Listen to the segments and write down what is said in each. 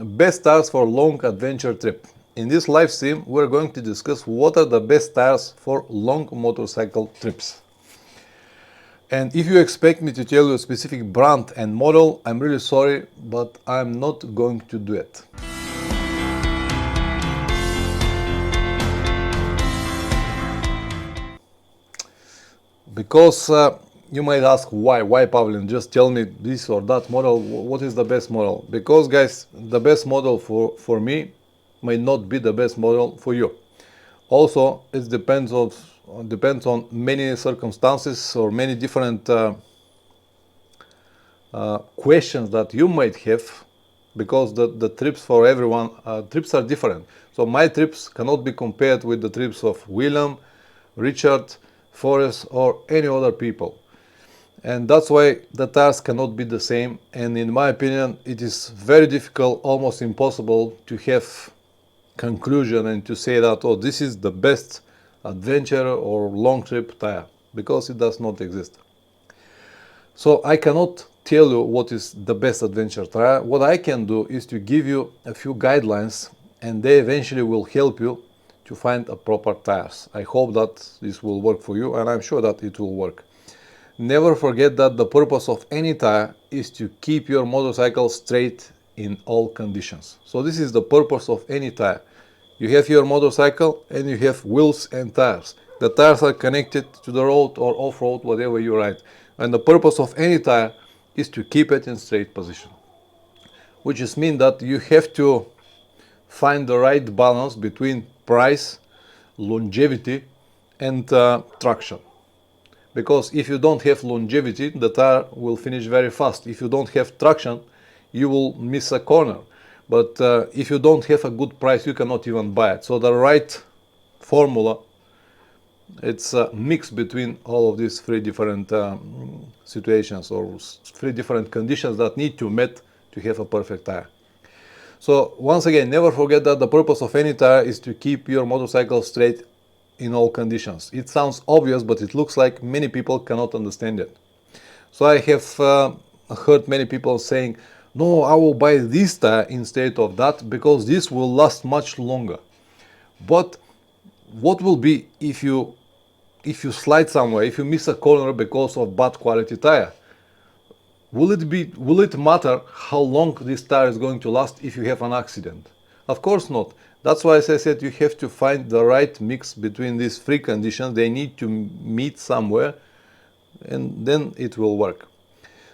Best tires for long adventure trip. In this live stream, we're going to discuss what are the best tires for long motorcycle trips. And if you expect me to tell you a specific brand and model, I'm really sorry, but I'm not going to do it. Because you might ask why Pavlin, just tell me this or that model, what is the best model? Because guys, the best model for me may not be the best model for you. Also, it depends on many circumstances or many different questions that you might have, because the trips for everyone, trips are different. So my trips cannot be compared with the trips of William, Richard, Forrest or any other people. And that's why the tires cannot be the same, and in my opinion it is very difficult, almost impossible, to have conclusion and to say that, oh, this is the best adventure or long trip tire, because it does not exist. So I cannot tell you what is the best adventure tire. What I can do is to give you a few guidelines, and they eventually will help you to find a proper tires. I hope that this will work for you, and I'm sure that it will work. Never forget that the purpose of any tire is to keep your motorcycle straight in all conditions. So this is the purpose of any tire. You have your motorcycle and you have wheels and tires. The tires are connected to the road or off-road, whatever you ride. And the purpose of any tire is to keep it in straight position. Which just means that you have to find the right balance between price, longevity and traction. Because if you don't have longevity, the tire will finish very fast. If you don't have traction, you will miss a corner. But if you don't have a good price, you cannot even buy it. So the right formula, it's a mix between all of these three different situations or three different conditions that need to be met to have a perfect tire. So once again, never forget that the purpose of any tire is to keep your motorcycle straight in all conditions. It sounds obvious, but it looks like many people cannot understand it. So I have heard many people saying, no, I will buy this tire instead of that because this will last much longer. But what will be if you slide somewhere, if you miss a corner because of bad quality tire? Will it matter how long this tire is going to last if you have an accident? Of course not. That's why, as I said, you have to find the right mix between these three conditions. They need to meet somewhere, and then it will work.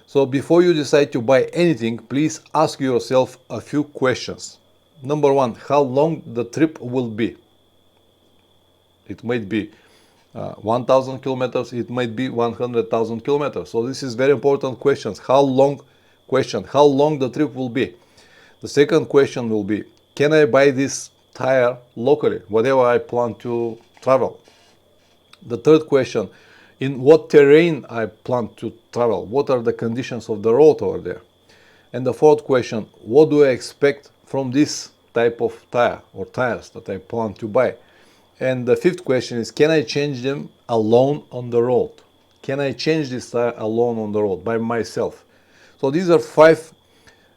So before you decide to buy anything, please ask yourself a few questions. Number one, how long the trip will be? It might be 1,000 kilometers, it might be 100,000 kilometers. So this is very important questions. How long the trip will be? The second question will be, can I buy this tire locally, whatever I plan to travel? The third question, in what terrain I plan to travel? What are the conditions of the road over there? And the fourth question, what do I expect from this type of tire or tires that I plan to buy? And the fifth question is, can I change them alone on the road? Can I change this tire alone on the road by myself? So these are five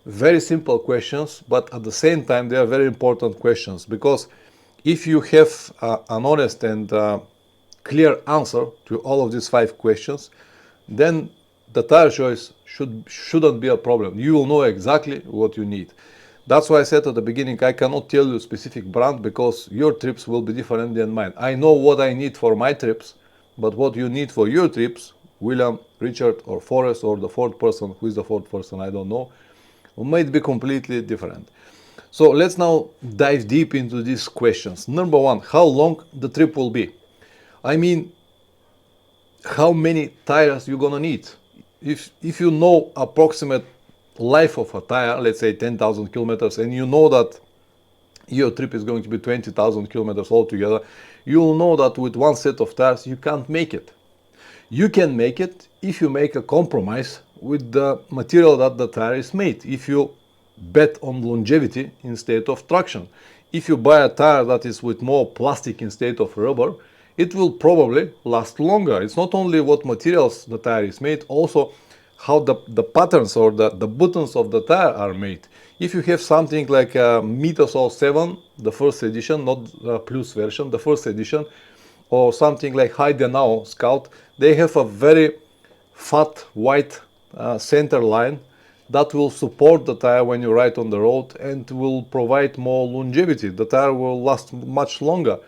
very simple questions, but at the same time they are very important questions, because if you have an honest and clear answer to all of these five questions, then the tire choice shouldn't be a problem. You will know exactly what you need. That's why I said at the beginning, I cannot tell you a specific brand because your trips will be different than mine. I know what I need for my trips, but what you need for your trips, William, Richard or Forrest or the fourth person, who is the fourth person, I don't know, might be completely different. So let's now dive deep into these questions. Number one, how long the trip will be? I mean, how many tires you're gonna need? If you know approximate life of a tire, let's say 10,000 kilometers, and you know that your trip is going to be 20,000 kilometers altogether, you will know that with one set of tires you can't make it. You can make it if you make a compromise with the material that the tire is made, if you bet on longevity instead of traction. If you buy a tire that is with more plastic instead of rubber, it will probably last longer. It's not only what materials the tire is made, also how the patterns or the buttons of the tire are made. If you have something like a Mythos 07, the first edition, not the Plus version, the first edition, or something like Heidenau Scout, they have a very fat white center line that will support the tire when you ride on the road and will provide more longevity. The tire will last much longer.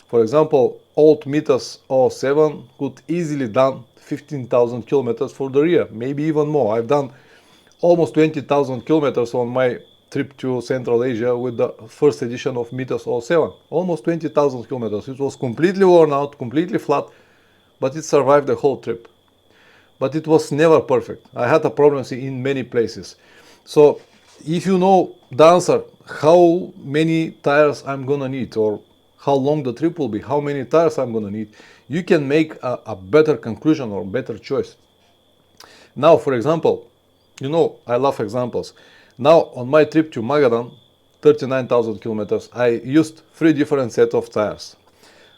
For example, old Mythos 07 could easily done 15,000 kilometers for the rear, maybe even more. I've done almost 20,000 kilometers on my trip to Central Asia with the first edition of Mythos 07. Almost 20,000 kilometers. It was completely worn out, completely flat, but it survived the whole trip. But it was never perfect. I had problems in many places. So if you know the answer, how many tires I'm gonna need, or how long the trip will be, how many tires I'm gonna need, you can make a better conclusion or better choice. Now, for example, you know, I love examples. Now, on my trip to Magadan, 39,000 kilometers, I used 3 different sets of tires.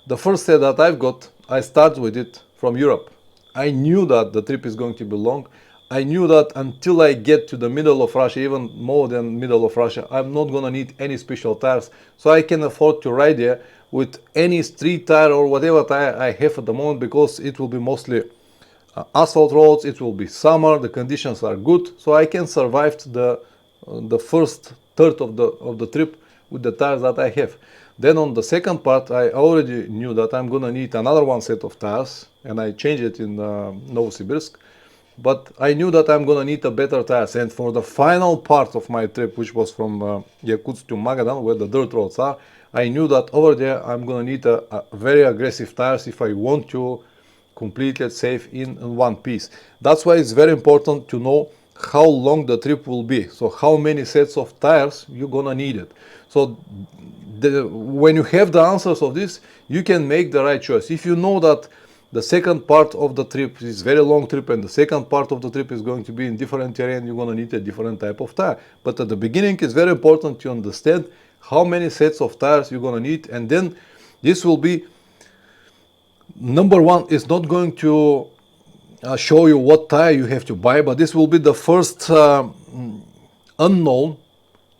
The first set that I've got, I started with it from Europe. I knew that the trip is going to be long. I knew that until I get to the middle of Russia, even more than middle of Russia, I'm not gonna need any special tires. So I can afford to ride there with any street tire or whatever tire I have at the moment, because it will be mostly asphalt roads, it will be summer, the conditions are good, so I can survive the first third of the trip with the tires that I have. Then on the second part, I already knew that I'm gonna need another one set of tires, and I changed it in Novosibirsk. But I knew that I'm gonna need a better tires. And for the final part of my trip, which was from Yakutsk to Magadan, where the dirt roads are, I knew that over there I'm gonna need a very aggressive tires if I want to complete it safe in one piece. That's why it's very important to know how long the trip will be. So how many sets of tires you're gonna need it. So when you have the answers of this, you can make the right choice. If you know that the second part of the trip is very long trip and the second part of the trip is going to be in different terrain, you're gonna need a different type of tire. But at the beginning, it's very important to understand how many sets of tires you're gonna need, and then this will be number one. Is not going to show you what tire you have to buy, but this will be the first unknown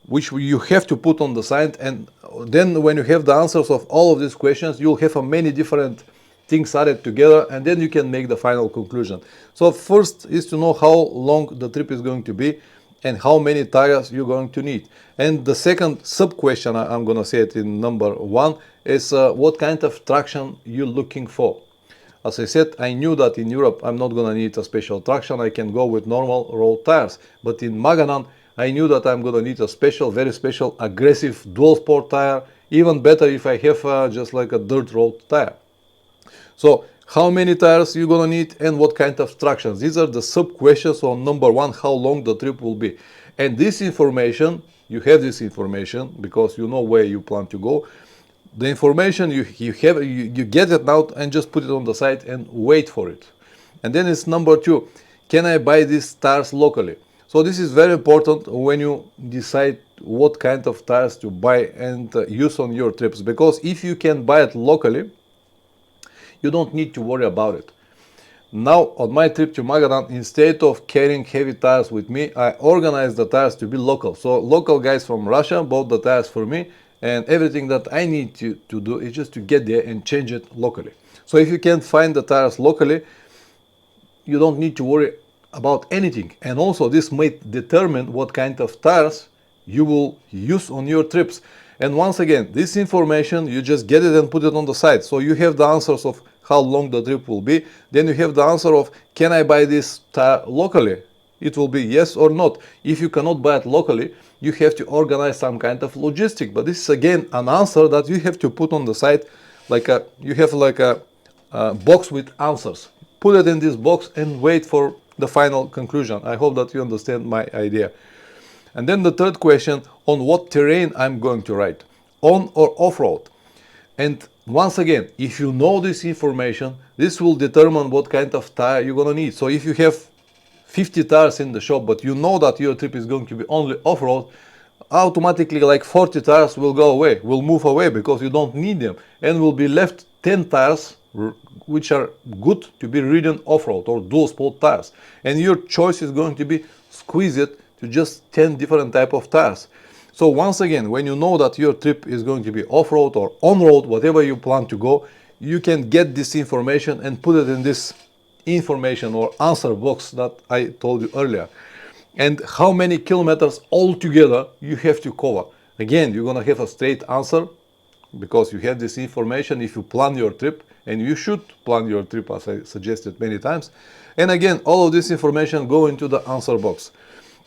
which you have to put on the side. And then when you have the answers of all of these questions, you'll have many different things added together, and then you can make the final conclusion. So first is to know how long the trip is going to be and how many tires you're going to need. And the second sub question, I'm going to say it in number one, is what kind of traction you're looking for. As I said, I knew that in Europe I'm not going to need a special traction. I can go with normal road tires. But in Magadan, I knew that I'm going to need a special, very special, aggressive dual sport tire. Even better if I have just like a dirt road tire. So how many tires you're gonna need and what kind of tractions. These are the sub questions on number one, how long the trip will be. And this information, you have this information because you know where you plan to go. The information you get it now and just put it on the site and wait for it. And then it's number two, can I buy these tires locally? So this is very important when you decide what kind of tires to buy and use on your trips, because if you can buy it locally, you don't need to worry about it. Now on my trip to Magadan, instead of carrying heavy tires with me, I organized the tires to be local. So local guys from Russia bought the tires for me, and everything that I need to do is just to get there and change it locally. So if you can find the tires locally, you don't need to worry about anything. And also this might determine what kind of tires you will use on your trips. And once again, this information, you just get it and put it on the site. So you have the answers of how long the trip will be. Then you have the answer of, can I buy this tire locally? It will be yes or not. If you cannot buy it locally, you have to organize some kind of logistic. But this is again an answer that you have to put on the site. You have like a box with answers. Put it in this box and wait for the final conclusion. I hope that you understand my idea. And then the third question, on what terrain I'm going to ride, on or off-road. And once again, if you know this information, this will determine what kind of tire you're gonna need. So if you have 50 tires in the shop, but you know that your trip is going to be only off-road, automatically like 40 tires will go away, will move away because you don't need them, and will be left 10 tires which are good to be ridden off-road, or dual sport tires. And your choice is going to be squeezed to just 10 different type of tires. So once again, when you know that your trip is going to be off-road or on-road, whatever you plan to go, you can get this information and put it in this information or answer box that I told you earlier. And how many kilometers altogether you have to cover. Again, you're gonna have a straight answer because you have this information if you plan your trip, and you should plan your trip as I suggested many times. And again, all of this information go into the answer box.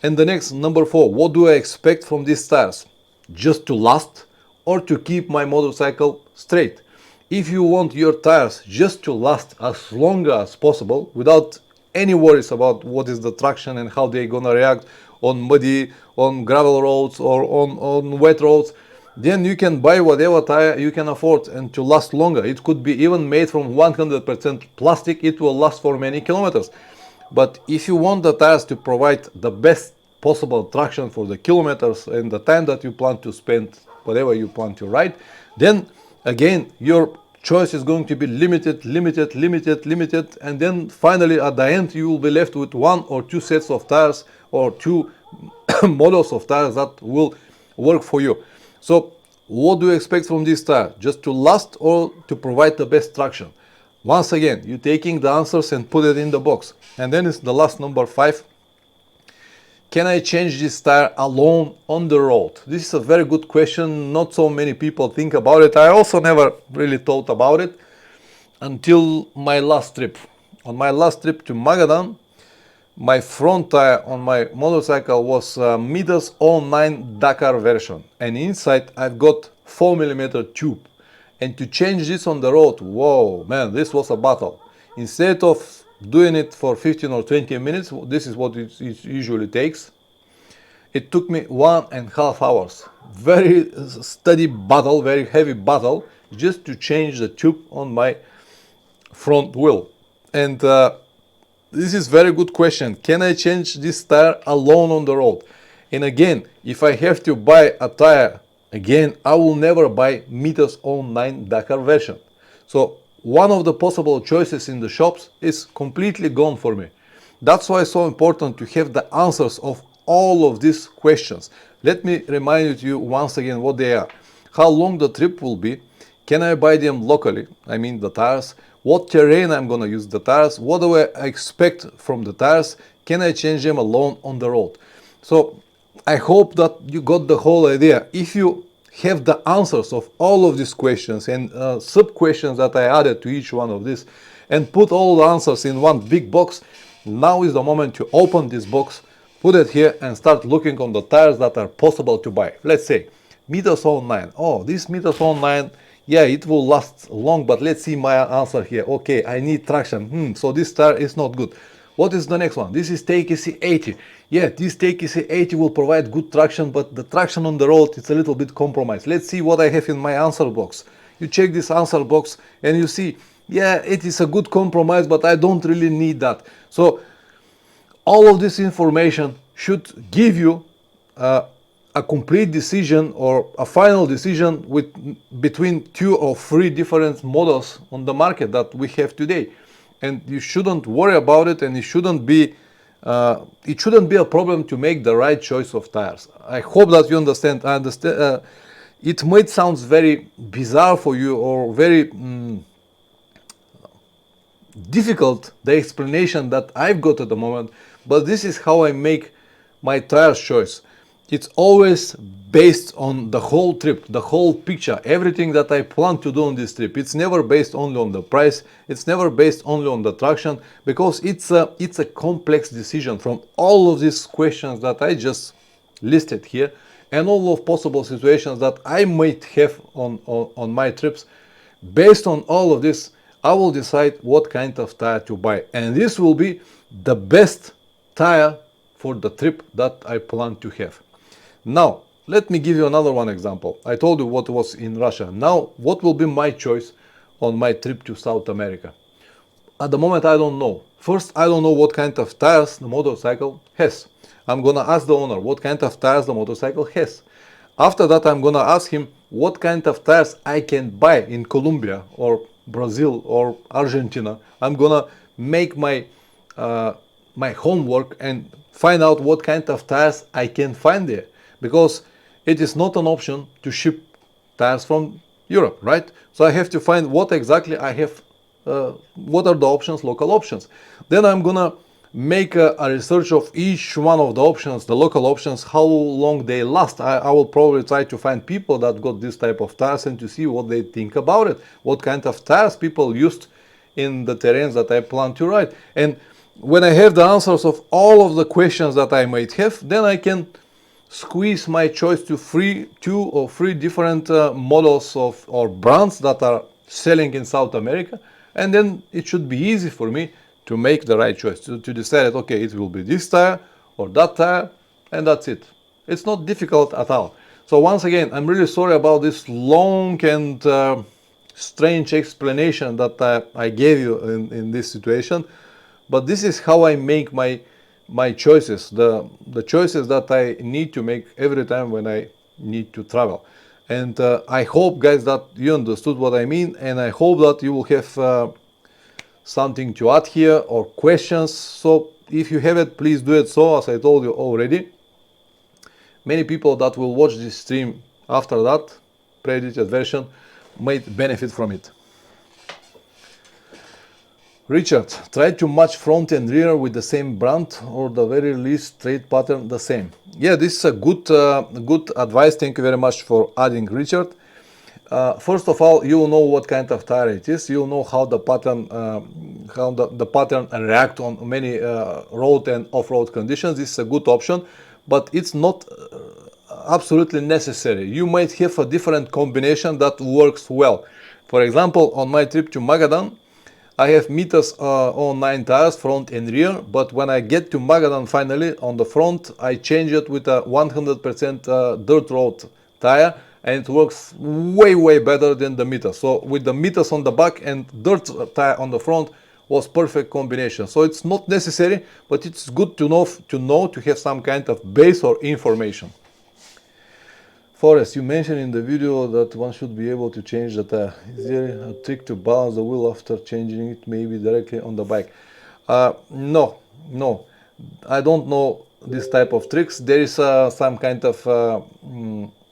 And the next, number 4, what do I expect from these tires? Just to last or to keep my motorcycle straight? If you want your tires just to last as long as possible without any worries about what is the traction and how they're gonna react on muddy, on gravel roads or on wet roads, then you can buy whatever tire you can afford and to last longer. It could be even made from 100% plastic, it will last for many kilometers. But if you want the tires to provide the best possible traction for the kilometers and the time that you plan to spend, whatever you plan to ride, then again, your choice is going to be limited, and then finally at the end you will be left with 1 or 2 sets of tires or 2 models of tires that will work for you. So what do you expect from this tire? Just to last or to provide the best traction? Once again, you're taking the answers and put it in the box. And then it's the last, number 5. Can I change this tire alone on the road? This is a very good question. Not so many people think about it. I also never really thought about it until my last trip. On my last trip to Magadan, my front tire on my motorcycle was Midas 09 Dakar version. And inside I've got 4mm tube. And to change this on the road, whoa, man, this was a battle. Instead of doing it for 15 or 20 minutes, this is what it usually takes. It took me 1.5 hours. Very steady battle, very heavy battle, just to change the tube on my front wheel. And this is very good question. Can I change this tire alone on the road? And again, if I have to buy a tire, again, I will never buy Midas 09 Dakar version. So one of the possible choices in the shops is completely gone for me. That's why it's so important to have the answers of all of these questions. Let me remind you once again what they are. How long the trip will be? Can I buy them locally? I mean the tires. What terrain I'm gonna use the tires? What do I expect from the tires? Can I change them alone on the road? So I hope that you got the whole idea. If you have the answers of all of these questions and sub questions that I added to each one of these and put all the answers in one big box, now is the moment to open this box, put it here and start looking on the tires that are possible to buy. Let's say Midas 09. Oh, this Midas 09, yeah, it will last long, but let's see my answer here. Okay, I need traction. So this tire is not good. What is the next one? This is TKC 80. Yeah, this TKC 80 will provide good traction, but the traction on the road is a little bit compromised. Let's see what I have in my answer box. You check this answer box and you see, yeah, it is a good compromise, but I don't really need that. So all of this information should give you a complete decision or a final decision between 2 or 3 different models on the market that we have today. And you shouldn't worry about it, and it shouldn't be a problem to make the right choice of tires. I hope that you understand. I understand. It might sound very bizarre for you or very difficult, the explanation that I've got at the moment, but this is how I make my tire choice. It's always based on the whole trip, the whole picture, everything that I plan to do on this trip. It's never based only on the price. It's never based only on the traction, because it's a complex decision from all of these questions that I just listed here and all of possible situations that I might have on my trips. Based on all of this, I will decide what kind of tire to buy. And this will be the best tire for the trip that I plan to have. Now, let me give you another one example. I told you what was in Russia. Now, what will be my choice on my trip to South America? At the moment, I don't know. First, I don't know what kind of tires the motorcycle has. I'm gonna ask the owner what kind of tires the motorcycle has. After that, I'm gonna ask him what kind of tires I can buy in Colombia or Brazil or Argentina, I'm gonna make my my homework and find out what kind of tires I can find there, because it is not an option to ship tires from Europe, right? So I have to find what exactly I have, what are the options, local options. Then I'm gonna make a research of each one of the options, the local options, how long they last. I will probably try to find people that got this type of tires and to see what they think about it, what kind of tires people used in the terrains that I plan to ride. And when I have the answers of all of the questions that I might have, then I can squeeze my choice to two or three different models of or brands that are selling in South America, and then it should be easy for me to make the right choice, to decide, okay, it will be this tire or that tire, and that's it. It's not difficult at all. So once again, I'm really sorry about this long and strange explanation that I gave you in this situation, but this is how I make my choices, the choices that I need to make every time when I need to travel. And I hope, guys, that you understood what I mean, and I hope that you will have something to add here or questions. So if you have it, please do it. So as I told you already, many people that will watch this stream after that pre-edited version might benefit from it. Richard, try to match front and rear with the same brand, or the very least straight pattern the same. Yeah, this is a good advice. Thank you very much for adding, Richard. First of all, you will know what kind of tire it is. You will know how the pattern the pattern react on many road and off-road conditions. This is a good option, but it's not absolutely necessary. You might have a different combination that works well. For example, on my trip to Magadan, I have meters on 9 tires, front and rear, but when I get to Magadan finally, on the front, I change it with a 100% dirt road tire, and it works way better than the meters. So with the meters on the back and dirt tire on the front was perfect combination. So it's not necessary, but it's good to know to have some kind of base or information. Forrest, you mentioned in the video that one should be able to change the tire. Is there a trick to balance the wheel after changing it, maybe directly on the bike? No, I don't know this type of tricks. There is some kind of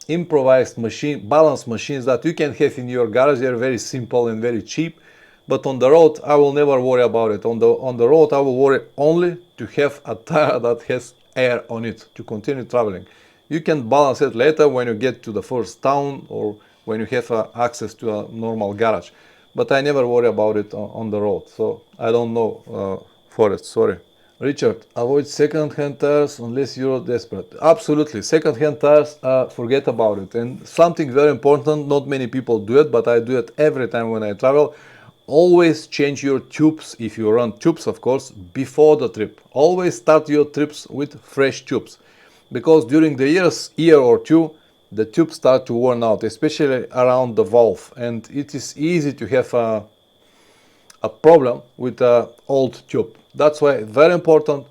improvised balance machines that you can have in your garage. They are very simple and very cheap. But on the road, I will never worry about it. On the road, I will worry only to have a tire that has air on it to continue traveling. You can balance it later when you get to the first town or when you have access to a normal garage. But I never worry about it on the road. So I don't know, Forrest, sorry. Richard, avoid second-hand tires unless you're desperate. Absolutely, second-hand tires, forget about it. And something very important, not many people do it, but I do it every time when I travel. Always change your tubes, if you run tubes, of course, before the trip. Always start your trips with fresh tubes, because during the year or two, the tubes start to worn out, especially around the valve, and it is easy to have a problem with an old tube. That's why very important,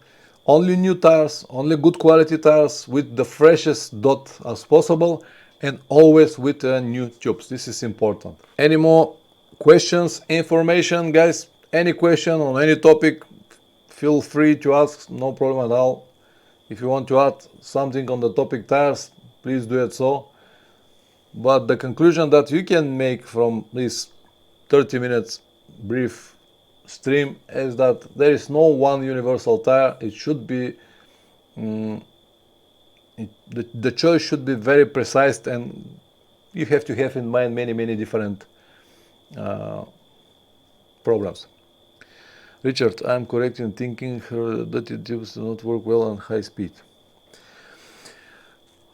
only new tires, only good quality tires with the freshest dot as possible, and always with new tubes. This is important. Any more questions, information, guys? Any question on any topic, feel free to ask, no problem at all. If you want to add something on the topic tires, please do it so. But the conclusion that you can make from this 30 minutes brief stream is that there is no one universal tire. It should be the choice should be very precise, and you have to have in mind many different problems. Richard, I'm correct in thinking that the tubes do not work well on high speed.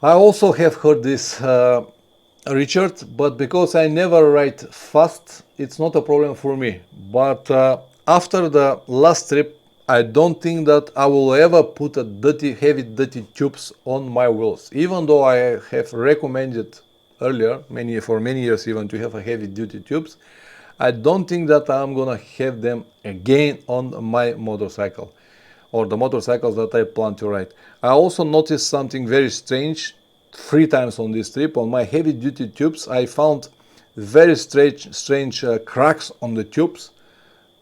I also have heard this, Richard, but because I never ride fast, it's not a problem for me. But after the last trip, I don't think that I will ever put a heavy duty tubes on my wheels, even though I have recommended earlier, for many years even, to have a heavy duty tubes. I don't think that I'm gonna have them again on my motorcycle or the motorcycles that I plan to ride. I also noticed something very strange 3 times on this trip. On my heavy duty tubes, I found very strange cracks on the tubes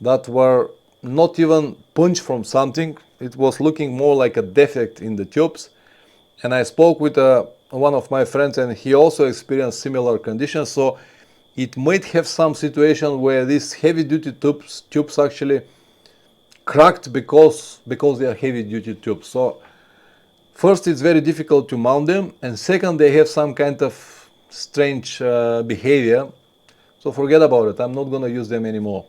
that were not even punched from something. It was looking more like a defect in the tubes. And I spoke with one of my friends, and he also experienced similar conditions. So it might have some situation where these heavy duty tubes actually cracked because they are heavy duty tubes. So first, it's very difficult to mount them, and second, they have some kind of strange behavior. So forget about it. I'm not gonna use them anymore.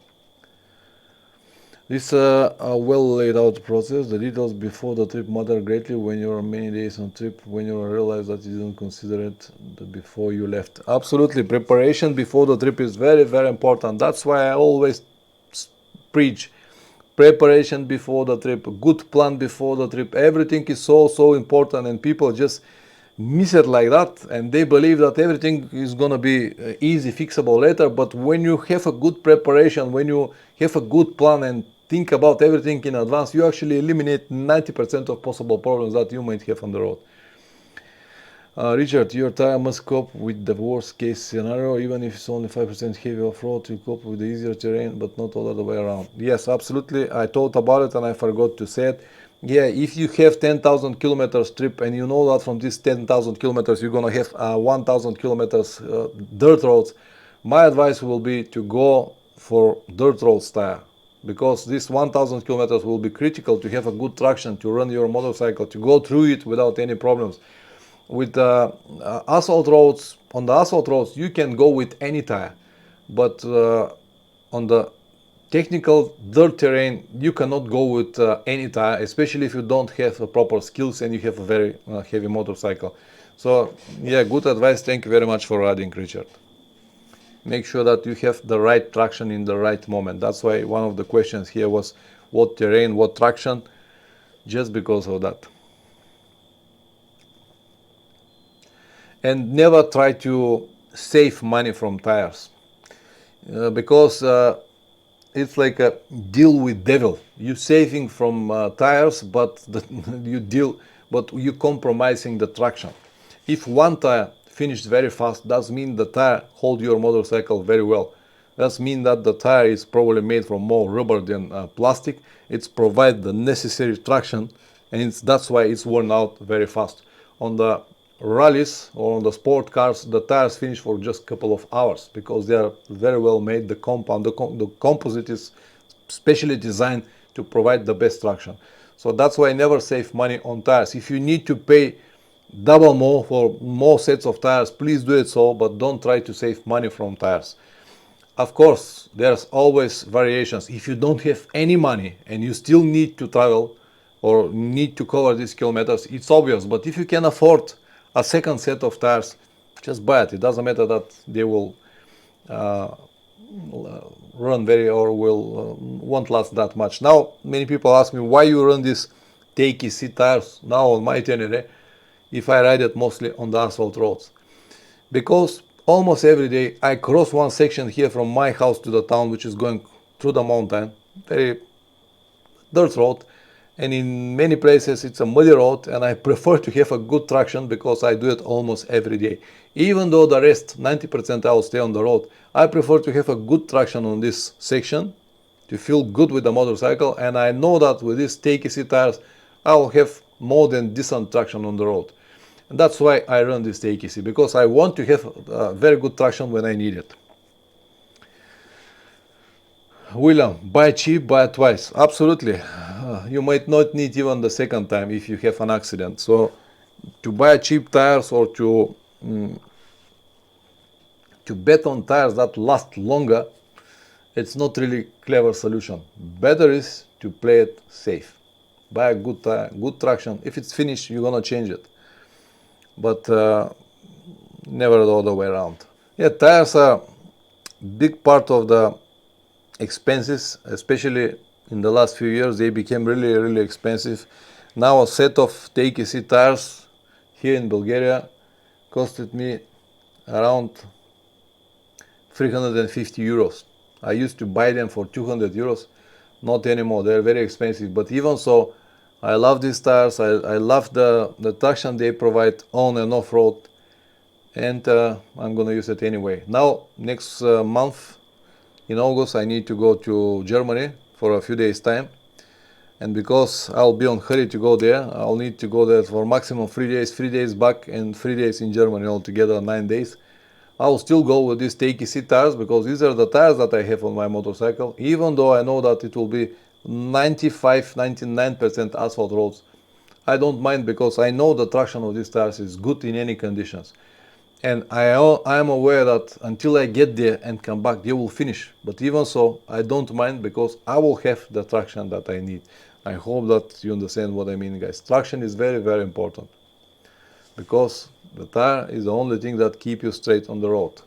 This a well laid out process. The details before the trip matter greatly when you are many days on trip, when you realize that you didn't consider it before you left. Absolutely, preparation before the trip is very, very important. That's why I always preach preparation before the trip, good plan before the trip. Everything is so important, and people just miss it like that, and they believe that everything is gonna be easy, fixable later. But when you have a good preparation, when you have a good plan and think about everything in advance, you actually eliminate 90% of possible problems that you might have on the road. Richard, your tire must cope with the worst case scenario. Even if it's only 5% heavy off-road, you cope with the easier terrain, but not all the way around. Yes, absolutely. I thought about it and I forgot to say it. Yeah, if you have 10,000 kilometers trip and you know that from this 10,000 kilometers you're gonna have 1,000 kilometers dirt roads, my advice will be to go for dirt roads tire, because this 1,000 kilometers will be critical to have a good traction, to run your motorcycle, to go through it without any problems. With asphalt roads, on the asphalt roads you can go with any tire, but on the technical dirt terrain you cannot go with any tire, especially if you don't have proper skills and you have a very heavy motorcycle. So yeah, good advice. Thank you very much for adding, Richard. Make sure that you have the right traction in the right moment. That's why one of the questions here was what terrain, what traction, just because of that. And never try to save money from tires, because it's like a deal with devil. You saving from tires, but you compromising the traction. If one tire finished very fast, does mean the tire hold your motorcycle very well. Does mean that the tire is probably made from more rubber than plastic. It's provide the necessary traction, and that's why it's worn out very fast. On the rallies or on the sport cars, the tires finish for just a couple of hours because they are very well made. The composite is specially designed to provide the best traction. So that's why I never save money on tires. If you need to pay double more for more sets of tires, please do it so, but don't try to save money from tires. Of course, there's always variations. If you don't have any money and you still need to travel or need to cover these kilometers, it's obvious. But if you can afford a second set of tires, just buy it. It doesn't matter that they will run won't last that much. Now many people ask me why you run these TKC tires now on my Tenere if I ride it mostly on the asphalt roads. Because almost every day I cross one section here from my house to the town, which is going through the mountain, very dirt road, and in many places it's a muddy road, and I prefer to have a good traction because I do it almost every day. Even though the rest, 90%, I will stay on the road, I prefer to have a good traction on this section to feel good with the motorcycle, and I know that with these TKC tires I will have more than decent traction on the road. And that's why I run this TKC, because I want to have very good traction when I need it. William, buy cheap, buy twice. Absolutely. You might not need even the second time if you have an accident. So to buy cheap tires or to bet on tires that last longer, it's not really clever solution. Better is to play it safe. Buy a good tire, good traction. If it's finished, you're gonna change it. But never the other way around. Yeah, tires are big part of the expenses, especially in the last few years. They became really expensive. Now a set of TKC tires here in Bulgaria costed me around 350 euros. I used to buy them for 200 euros, not anymore. They're very expensive, but even so, I love these tires. I love the traction they provide on and off road. and I'm gonna use it anyway. Now next month in August I need to go to Germany for a few days time, and because I'll be on hurry to go there, I'll need to go there for maximum 3 days back and 3 days in Germany, altogether 9 days. I'll still go with these TKC tires because these are the tires that I have on my motorcycle, even though I know that it will be 95-99% asphalt roads. I don't mind because I know the traction of these tires is good in any conditions. And I am aware that until I get there and come back, they will finish. But even so, I don't mind because I will have the traction that I need. I hope that you understand what I mean, guys. Traction is very, very important because the tire is the only thing that keeps you straight on the road.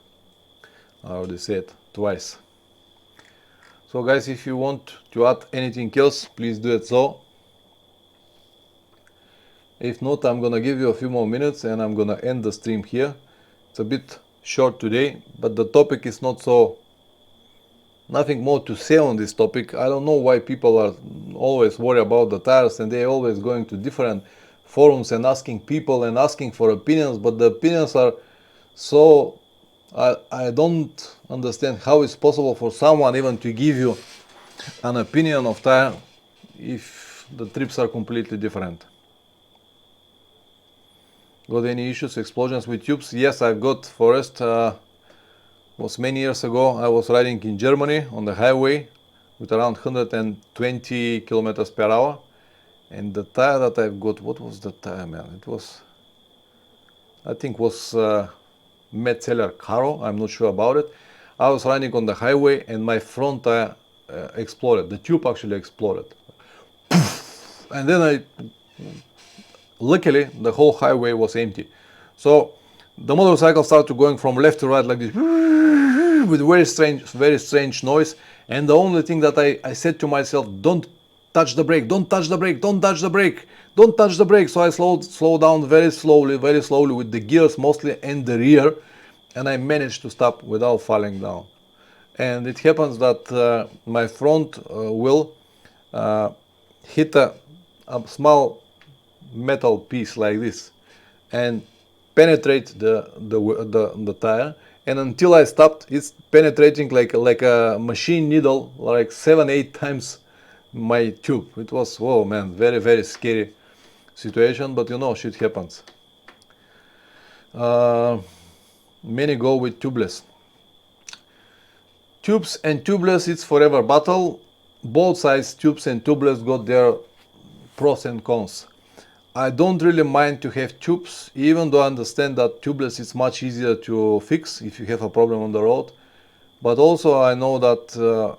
I already said twice. So guys, if you want to add anything else, please do it so. If not, I'm gonna give you a few more minutes and I'm gonna end the stream here. It's a bit short today, but the topic is not so, nothing more to say on this topic. I don't know why people are always worried about the tires and they're always going to different forums and asking people and asking for opinions, but the opinions are so, I don't understand how it's possible for someone even to give you an opinion of tire if the trips are completely different. Got any issues, explosions with tubes? Yes, I've got. Forest was many years ago. I was riding in Germany on the highway with around 120 kilometers per hour, and the tire that I've got, what was the tire, man? It was, I think was Metzeler Caro, I'm not sure about it. I was riding on the highway and my front tire exploded. The tube actually exploded. And then luckily the whole highway was empty. So the motorcycle started going from left to right like this with very strange noise. And the only thing that I said to myself, don't touch the brake, don't touch the brake, don't touch the brake, don't touch the brake. So I slowed down very slowly with the gears mostly and the rear, and I managed to stop without falling down. And it happens that my front wheel hit a small metal piece like this and penetrate the tire, and until I stopped, it's penetrating like a machine needle, like 7-8 times my tube. It was, whoa man, very, very scary situation, but you know, shit happens. Many go with tubeless. Tubes and tubeless, it's forever battle. Both sides, tubes and tubeless, got their pros and cons. I don't really mind to have tubes, even though I understand that tubeless is much easier to fix if you have a problem on the road. But also I know that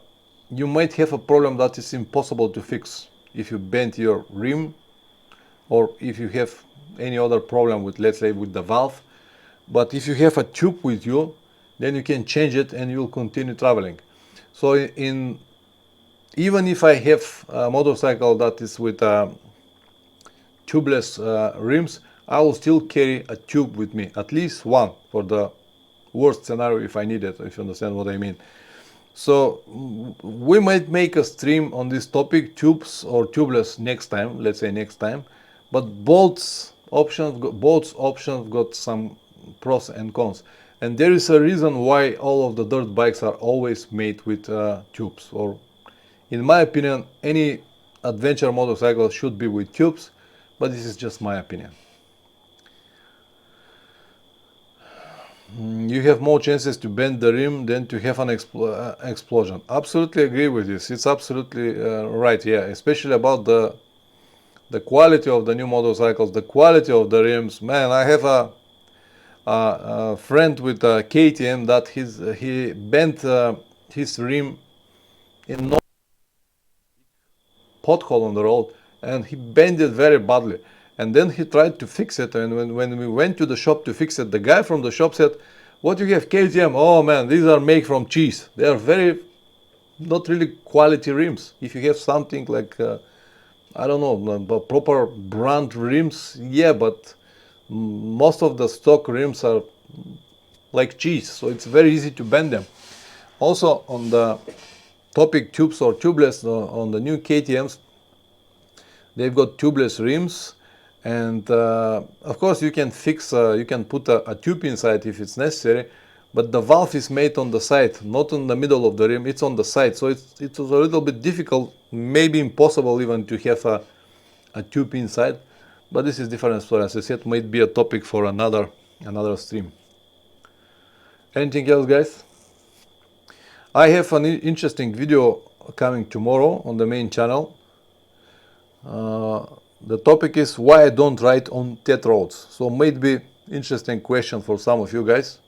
you might have a problem that is impossible to fix if you bend your rim, or if you have any other problem with, let's say, with the valve. But if you have a tube with you, then you can change it and you'll continue traveling. So even if I have a motorcycle that is with tubeless rims, I will still carry a tube with me, at least one, for the worst scenario if I need it, if you understand what I mean. So we might make a stream on this topic, tubes or tubeless, next time, let's say next time. But both options got some pros and cons. And there is a reason why all of the dirt bikes are always made with tubes. Or in my opinion, any adventure motorcycle should be with tubes, but this is just my opinion. You have more chances to bend the rim than to have an explosion. Absolutely agree with this. It's absolutely right, yeah. Especially about the quality of the new motorcycles, the quality of the rims. Man, I have a friend with a KTM that he bent his rim in no pothole on the road, and he bent it very badly. And then he tried to fix it, and when we went to the shop to fix it, the guy from the shop said, "What you have, KTM? Oh man, these are made from cheese. They are very, not really quality rims. If you have something like, I don't know, proper brand rims, yeah, but most of the stock rims are like cheese, so it's very easy to bend them." Also, on the topic tubes or tubeless, on the new KTMs, they've got tubeless rims, And of course you can fix, you can put a tube inside if it's necessary, but the valve is made on the side, not in the middle of the rim, it's on the side. So it's a little bit difficult, maybe impossible even, to have a tube inside. But this is different story. As I said, might be a topic for another stream. Anything else, guys? I have an interesting video coming tomorrow on the main channel. The topic is why I don't ride on TED roads. So might be interesting question for some of you guys.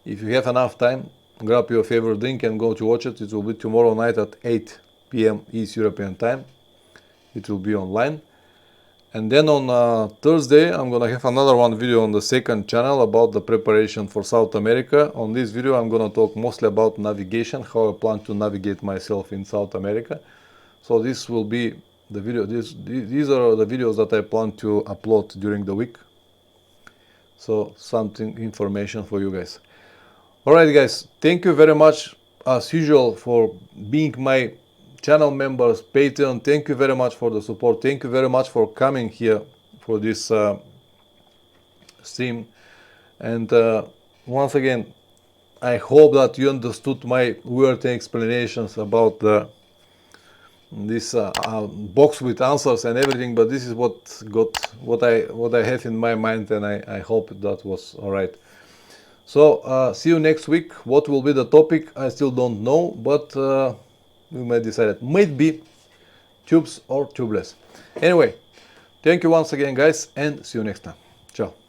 If you have enough time, grab your favorite drink and go to watch it. It will be tomorrow night at 8 p.m. East European time. It will be online. And then on Thursday, I'm gonna have another one video on the second channel about the preparation for South America. On this video, I'm gonna talk mostly about navigation, how I plan to navigate myself in South America. So this will be the video. These are the videos that I plan to upload during the week. So something, information for you guys. All right, guys. Thank you very much, as usual, for being my channel members, Patron. Thank you very much for the support. Thank you very much for coming here for this stream. And once again, I hope that you understood my weird explanations about this box with answers and everything. But this is what I have in my mind, and I hope that was all right. So see you next week. What will be the topic, I still don't know, but we might decide it. Might be tubes or tubeless. Anyway, thank you once again, guys, and see you next time. Ciao.